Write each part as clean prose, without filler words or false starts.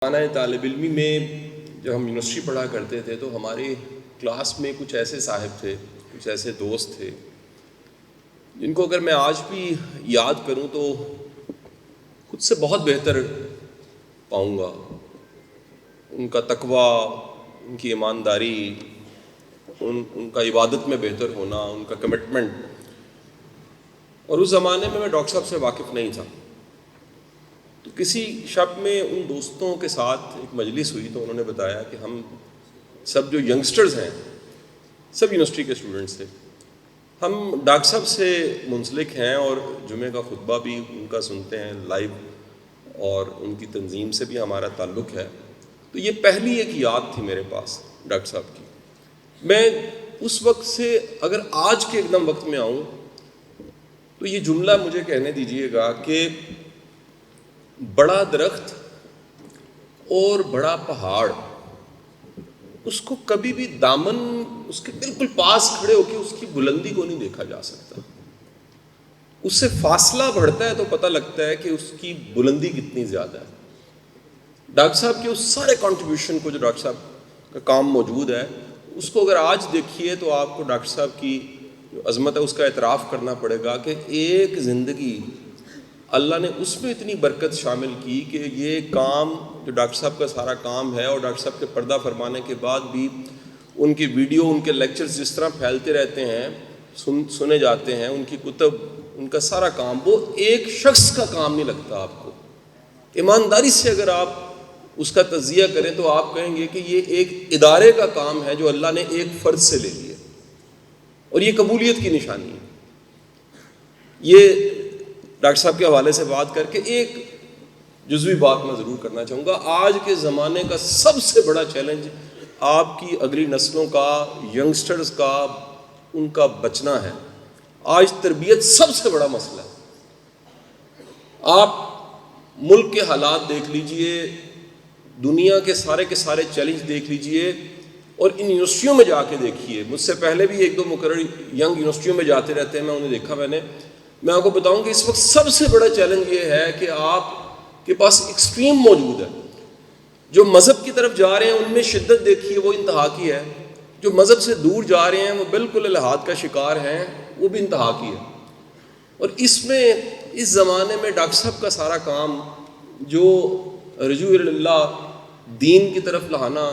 زمانہ طالب علمی میں جب ہم یونیورسٹی پڑھا کرتے تھے تو ہمارے کلاس میں کچھ ایسے صاحب تھے، کچھ ایسے دوست تھے جن کو اگر میں آج بھی یاد کروں تو خود سے بہت بہتر پاؤں گا۔ ان کا تقوی، ان کی ایمانداری، ان کا عبادت میں بہتر ہونا، ان کا کمٹمنٹ۔ اور اس زمانے میں ڈاکٹر صاحب سے واقف نہیں تھا، تو کسی شب میں ان دوستوں کے ساتھ ایک مجلس ہوئی تو انہوں نے بتایا کہ ہم سب جو ینگسٹرز ہیں، سب یونیورسٹی کے اسٹوڈنٹس تھے، ہم ڈاکٹر صاحب سے منسلک ہیں اور جمعہ کا خطبہ بھی ان کا سنتے ہیں لائیو، اور ان کی تنظیم سے بھی ہمارا تعلق ہے۔ تو یہ پہلی ایک یاد تھی میرے پاس ڈاکٹر صاحب کی۔ میں اس وقت سے اگر آج کے ایک دم وقت میں آؤں تو یہ جملہ مجھے کہنے دیجئے گا کہ بڑا درخت اور بڑا پہاڑ، اس کو کبھی بھی دامن اس کے بالکل پاس کھڑے ہو کے اس کی بلندی کو نہیں دیکھا جا سکتا۔ اس سے فاصلہ بڑھتا ہے تو پتہ لگتا ہے کہ اس کی بلندی کتنی زیادہ ہے۔ ڈاکٹر صاحب کے اس سارے کنٹریبیوشن کو، جو ڈاکٹر صاحب کا کام موجود ہے، اس کو اگر آج دیکھیے تو آپ کو ڈاکٹر صاحب کی جو عظمت ہے اس کا اعتراف کرنا پڑے گا کہ ایک زندگی اللہ نے اس میں اتنی برکت شامل کی کہ یہ کام جو ڈاکٹر صاحب کا سارا کام ہے، اور ڈاکٹر صاحب کے پردہ فرمانے کے بعد بھی ان کی ویڈیو، ان کے لیکچرز جس طرح پھیلتے رہتے ہیں، سنے جاتے ہیں، ان کی کتب، ان کا سارا کام، وہ ایک شخص کا کام نہیں لگتا آپ کو۔ ایمانداری سے اگر آپ اس کا تجزیہ کریں تو آپ کہیں گے کہ یہ ایک ادارے کا کام ہے جو اللہ نے ایک فرد سے لے لیا، اور یہ قبولیت کی نشانی ہے۔ یہ ڈاکٹر صاحب کے حوالے سے بات کر کے ایک جزوی بات میں ضرور کرنا چاہوں گا۔ آج کے زمانے کا سب سے بڑا چیلنج آپ کی اگلی نسلوں کا، ینگسٹرز کا، ان کا بچنا ہے۔ آج تربیت سب سے بڑا مسئلہ ہے۔ آپ ملک کے حالات دیکھ لیجئے، دنیا کے سارے چیلنج دیکھ لیجئے، اور ان یونیورسٹیوں میں جا کے دیکھیے۔ مجھ سے پہلے بھی ایک دو مقرر ینگ یونیورسٹیوں میں جاتے رہتے ہیں، میں انہیں دیکھا۔ میں آپ کو بتاؤں کہ اس وقت سب سے بڑا چیلنج یہ ہے کہ آپ کے پاس ایکسٹریم موجود ہے۔ جو مذہب کی طرف جا رہے ہیں ان میں شدت دیکھیے، وہ انتہا کی ہے۔ جو مذہب سے دور جا رہے ہیں وہ بالکل الحاد کا شکار ہیں، وہ بھی انتہا کی ہے۔ اور اس میں اس زمانے میں ڈاکٹر صاحب کا سارا کام، جو رجوع اللہ، دین کی طرف لانا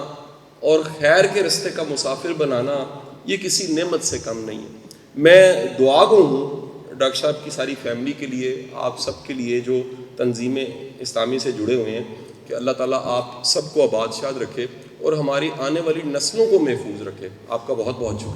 اور خیر کے رستے کا مسافر بنانا، یہ کسی نعمت سے کم نہیں ہے۔ میں دعا گو ہوں ڈاکٹر صاحب کی ساری فیملی کے لیے، آپ سب کے لیے جو تنظیم اسلامی سے جڑے ہوئے ہیں، کہ اللہ تعالیٰ آپ سب کو آباد شاد رکھے اور ہماری آنے والی نسلوں کو محفوظ رکھے۔ آپ کا بہت بہت شکریہ۔